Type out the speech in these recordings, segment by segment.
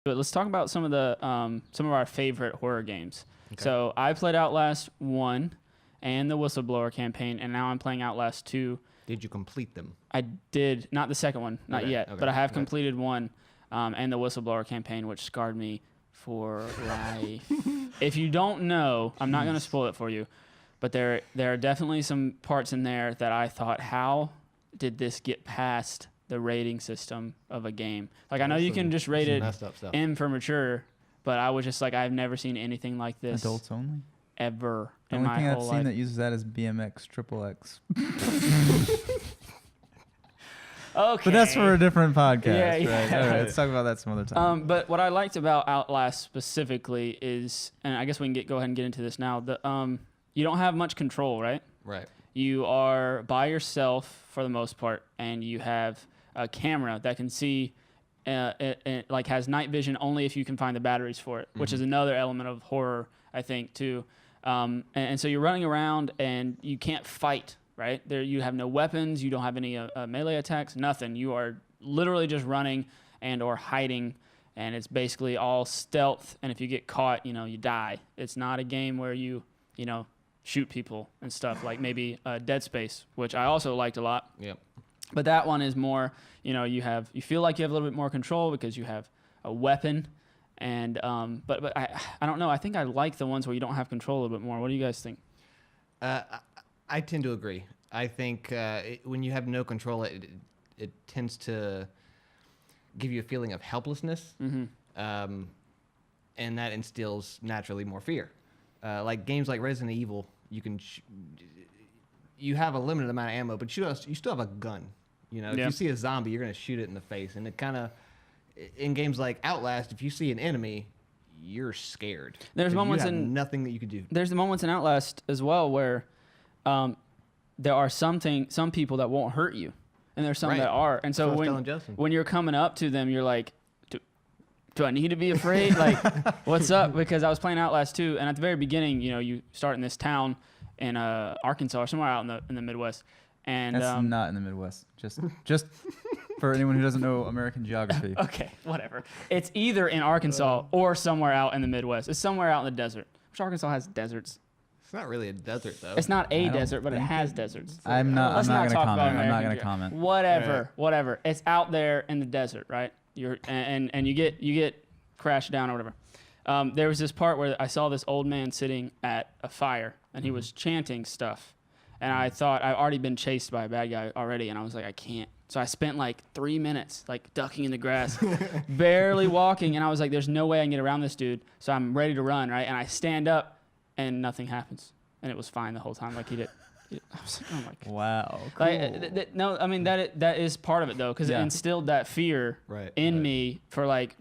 But let's talk about some of our favorite horror games. Okay. So I played Outlast 1 and the Whistleblower campaign, and now I'm playing Outlast 2. Did you complete them? I did, not the second one, not Okay, yet, okay, but I have okay. completed one, and the Whistleblower campaign, which scarred me for life. If you don't know, I'm not going to spoil it for you, but there are definitely some parts in there that I thought, how did this get past the rating system of a game? Like, I know you can just rate Some it messed up stuff. M for mature, but I was just like, I've never seen anything like this Adults only. ever The in only my thing I've whole seen life. that uses that is BMX Triple X. Okay. But that's for a different podcast. Yeah, right? yeah. All right, let's talk about that some other time. But what I liked about Outlast specifically is, and I guess we can go ahead and get into this now. You don't have much control, right? Right. You are by yourself for the most part, and you have a camera that can see, it like has night vision only if you can find the batteries for it, which is another element of horror, I think, too. And so you're running around and you can't fight, right? There, you have no weapons, you don't have any melee attacks, nothing. You are literally just running and or hiding, and it's basically all stealth. And if you get caught, you die. It's not a game where you shoot people and stuff like maybe Dead Space, which I also liked a lot. Yep. But that one is more, you feel like you have a little bit more control because you have a weapon. And but I don't know. I think I like the ones where you don't have control a little bit more. What do you guys think? I tend to agree. I think when you have no control, it tends to give you a feeling of helplessness, and that instills naturally more fear. Like games like Resident Evil, you have a limited amount of ammo, but you still have a gun. If Yeah. you see a zombie, you're gonna shoot it in the face, and it kind of in games like Outlast, if you see an enemy, you're scared. There's 'Cause moments you have in- nothing that you can do. There's the moments in Outlast as well where there are some people that won't hurt you, and there's some Right. that are. And That's so what I was telling Justin. when you're coming up to them, you're like, do I need to be afraid? Like, what's up? Because I was playing Outlast 2, and at the very beginning, you start in this town in Arkansas or somewhere out in the Midwest. And That's not in the Midwest. Just for anyone who doesn't know American geography. okay, whatever. It's either in Arkansas or somewhere out in the Midwest. It's somewhere out in the desert. Which Arkansas has deserts. It's not really a desert though. It's not a I don't desert, but it think has deserts. I'm not Let's going to talk about comment. I'm not American going to ge- comment. Whatever. It's out there in the desert, right? And you get crashed down or whatever. There was this part where I saw this old man sitting at a fire, and he was chanting stuff. And I thought I've already been chased by a bad guy already, and I was like, I can't. So I spent like 3 minutes like ducking in the grass, barely walking, and I was like, there's no way I can get around this dude. So I'm ready to run, right? And I stand up, and nothing happens, and it was fine the whole time, like he did. I was like, oh my god. Wow. Cool. Like, no, I mean that is part of it though, because Yeah. it instilled that fear Right, in right. me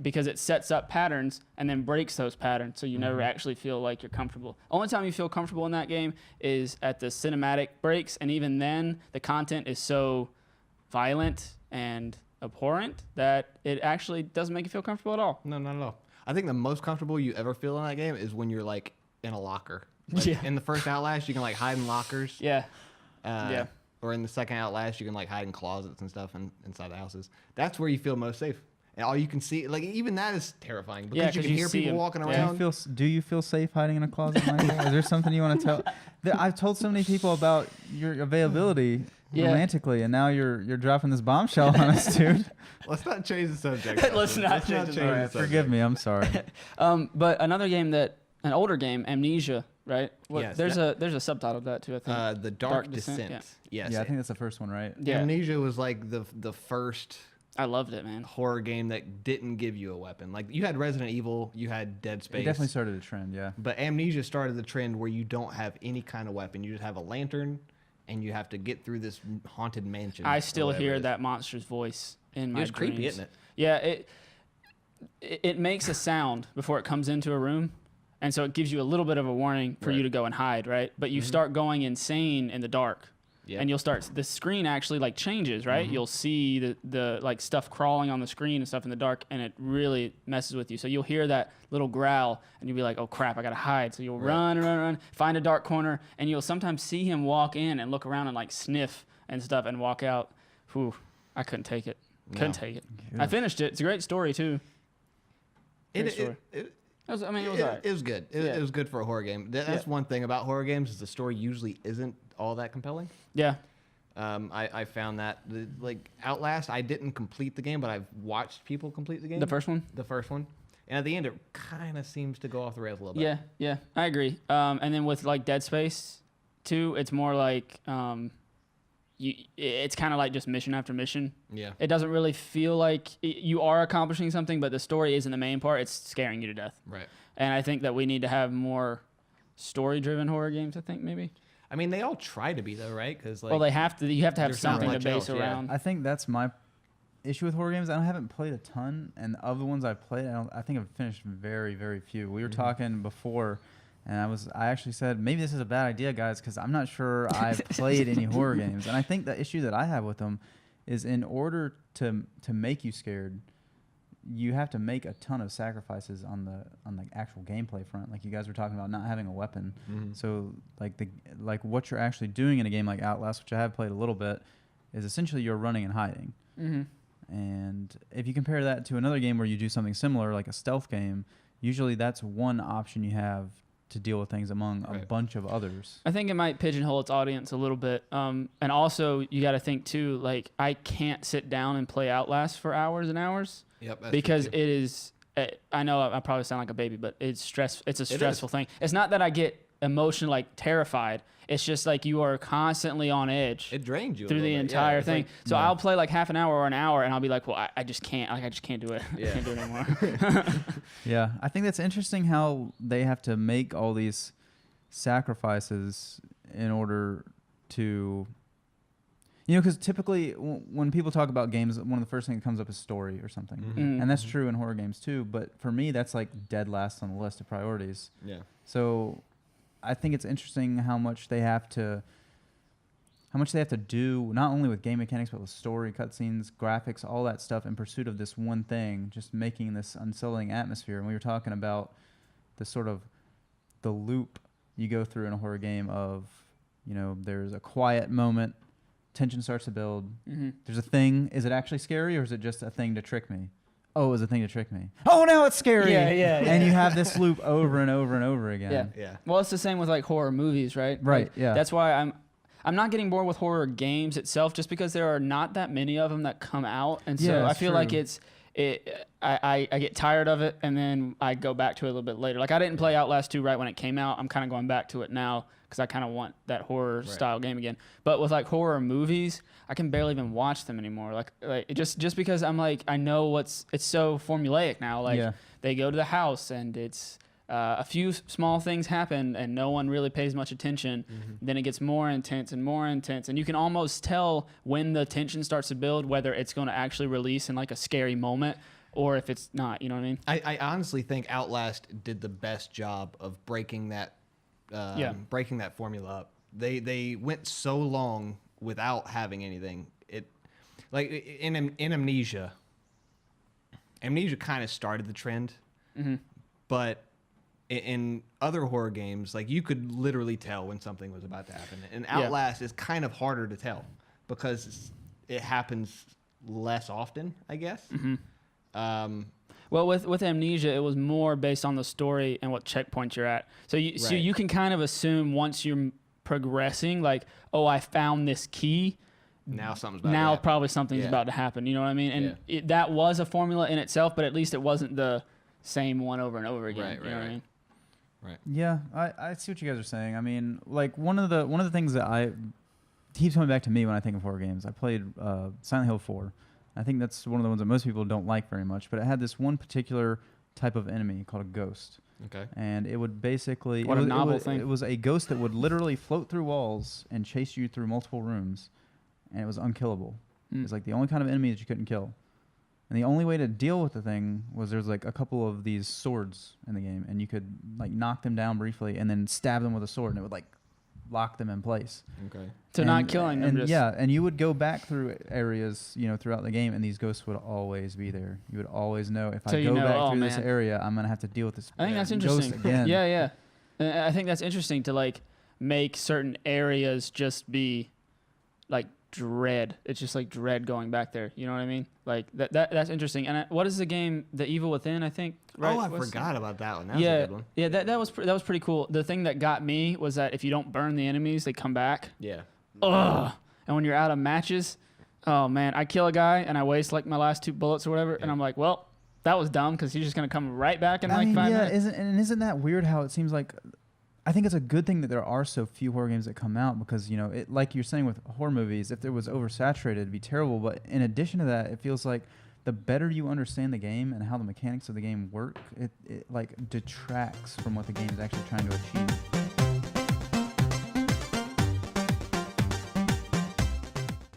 because it sets up patterns and then breaks those patterns, so you never actually feel like you're comfortable. Only time you feel comfortable in that game is at the cinematic breaks, and even then, the content is so violent and abhorrent that it actually doesn't make you feel comfortable at all. No, not at all. I think the most comfortable you ever feel in that game is when you're like in a locker. Like, Yeah. In the first Outlast, you can like hide in lockers. Yeah, Yeah. Or in the second Outlast, you can like hide in closets and stuff inside the houses. That's where you feel most safe. And all you can see, like even that is terrifying because Yeah, you 'cause can you hear see people 'em. walking Yeah. around. Do you feel safe hiding in a closet, Michael? Is there something you want to tell? I've told so many people about your availability Yeah. romantically, and now you're dropping this bombshell on us, dude. Let's not change the subject. Let's Justin. not change the the subject. Forgive me, I'm sorry. but another game an older game, Amnesia, right? Yes, there's a subtitle to that too, I think. The Dark Descent, Descent. Yes. Yeah, I think that's the first one, right? Yeah. Amnesia was like the first I loved it, man. horror game that didn't give you a weapon. Like you had Resident Evil, you had Dead Space. It definitely started a trend, yeah. But Amnesia started the trend where you don't have any kind of weapon. You just have a lantern, and you have to get through this haunted mansion. I or still whatever it hear is. that monster's voice in my It's dreams. creepy, isn't it? Yeah, it makes a sound before it comes into a room, and so it gives you a little bit of a warning for you Right. to go and hide, right? But you start going insane in the dark. Yeah. And you'll start, the screen actually like changes, right? You'll see the like stuff crawling on the screen and stuff in the dark, and it really messes with you. So you'll hear that little growl, and you'll be like, oh crap, I gotta hide. So you'll run, find a dark corner, and you'll sometimes see him walk in and look around and like sniff and stuff and walk out. Whew, I couldn't take it. Couldn't take it. I finished it. It's a great story too. Great story. It was alright. It was good. It was good for a horror game. That's one thing about horror games is the story usually isn't all that compelling. Yeah. I found that like Outlast, I didn't complete the game, but I've watched people complete the game. The first one. And at the end, it kind of seems to go off the rails a little bit. Yeah, I agree. And then with like Dead Space 2, it's more like it's kind of like just mission after mission. Yeah. It doesn't really feel like you are accomplishing something, but the story isn't the main part. It's scaring you to death. Right. And I think that we need to have more story-driven horror games. I think maybe. I mean, they all try to be though, right? Because like, Well, they have to. You have to have there's not something to much base else, yeah. around. I think that's my issue with horror games. I haven't played a ton, and of the ones I've played, I think I've finished very, very few. We were talking before, and I actually said maybe this is a bad idea, guys, because I'm not sure I've played any horror games. And I think the issue that I have with them is in order to make you scared, you have to make a ton of sacrifices on the actual gameplay front. Like you guys were talking about not having a weapon. Mhm. So like what you're actually doing in a game like Outlast, which I have played a little bit, is essentially you're running and hiding. Mm-hmm. And if you compare that to another game where you do something similar, like a stealth game, usually that's one option you have to deal with things among a Right. bunch of others. I think it might pigeonhole its audience a little bit. And also, you got to think too. Like, I can't sit down and play Outlast for hours and hours Yep. That's because true, too. it is. I know I probably sound like a baby, but it's stress. It's a stressful thing. It's not that I get emotionally like terrified. It's just like you are constantly on edge it drains you a through the little bit. Yeah, entire it's thing. like- So Yeah. I'll play like half an hour or an hour, and I'll be like, well, I just can't. Like, I just can't do it. Yeah. I can't do it anymore. Yeah, I think that's interesting how they have to make all these sacrifices in order to, because typically when people talk about games, one of the first things that comes up is story or something. Mhm. And that's true in horror games too, but for me that's like dead last on the list of priorities. Yeah. So I think it's interesting how much they have to do, not only with game mechanics, but with story, cutscenes, graphics, all that stuff in pursuit of this one thing, just making this unsettling atmosphere. And we were talking about the sort of the loop you go through in a horror game of, there's a quiet moment, tension starts to build, Mm-hmm. there's a thing, is it actually scary or is it just a thing to trick me? Oh, it was a thing to trick me. Oh, now it's scary. Yeah. And you have this loop over and over and over again. Yeah. Yeah. Well, it's the same with like horror movies, right? Right, Like, yeah. That's why I'm not getting bored with horror games itself, just because there are not that many of them that come out, and so Yeah, I that's feel like true. I get tired of it, and then I go back to it a little bit later. Like I didn't play Outlast 2 right when it came out. I'm kind of going back to it now because I kind of want that horror style game again. But with like horror movies, I can barely even watch them anymore. Like just because I'm like I know it's so formulaic now. Like Yeah. they go to the house and it's. A few small things happen and no one really pays much attention. Then it gets more intense and more intense. And you can almost tell when the tension starts to build, whether it's going to actually release in like a scary moment or if it's not, you know what I mean? I honestly think Outlast did the best job of breaking that formula up. They went so long without having anything. In Amnesia kind of started the trend, but in other horror games, like you could literally tell when something was about to happen. And Outlast is kind of harder to tell because it happens less often, I guess. Well, with Amnesia, it was more based on the story and what checkpoint you're at. So you can kind of assume once you're progressing, like, oh, I found this key. Now something's about to Now happen. probably something's Yeah. about to happen. You know what I mean? And Yeah. that was a formula in itself, but at least it wasn't the same one over and over again. Right, you know what I right. mean? Yeah, I see what you guys are saying. I mean, like one of the things that keeps coming back to me when I think of horror games. I played Silent Hill 4. I think that's one of the ones that most people don't like very much, but it had this one particular type of enemy called a ghost. Okay. And it would basically What a novel thing. It was a ghost that would literally float through walls and chase you through multiple rooms, and it was unkillable. It was like the only kind of enemy that you couldn't kill. And the only way to deal with the thing was there's like a couple of these swords in the game, and you could like knock them down briefly and then stab them with a sword, and it would like lock them in place. Okay. So not killing them. And Just, yeah, and you would go back through areas, throughout the game, and these ghosts would always be there. You would always know if So I you go know, back oh, through this man. area, I'm gonna have to deal with this. I think that's ghost interesting. again. Yeah. And I think that's interesting to like make certain areas just be like dread. It's just like dread going back there. You know what I mean? Like that's interesting. And what is the game? The Evil Within, I think. Right? Oh, I What's forgot about that one. That was yeah, a good one. yeah. That was pretty cool. The thing that got me was that if you don't burn the enemies, they come back. Yeah. Ugh. And when you're out of matches, oh man, I kill a guy and I waste like my last 2 bullets or whatever, and I'm like, well, that was dumb because he's just gonna come right back in 5 minutes. Isn't that weird how it seems like? I think it's a good thing that there are so few horror games that come out because, you know, it, like you're saying with horror movies, if it was oversaturated, it'd be terrible. But in addition to that, it feels like the better you understand the game and how the mechanics of the game work, it like detracts from what the game is actually trying to achieve.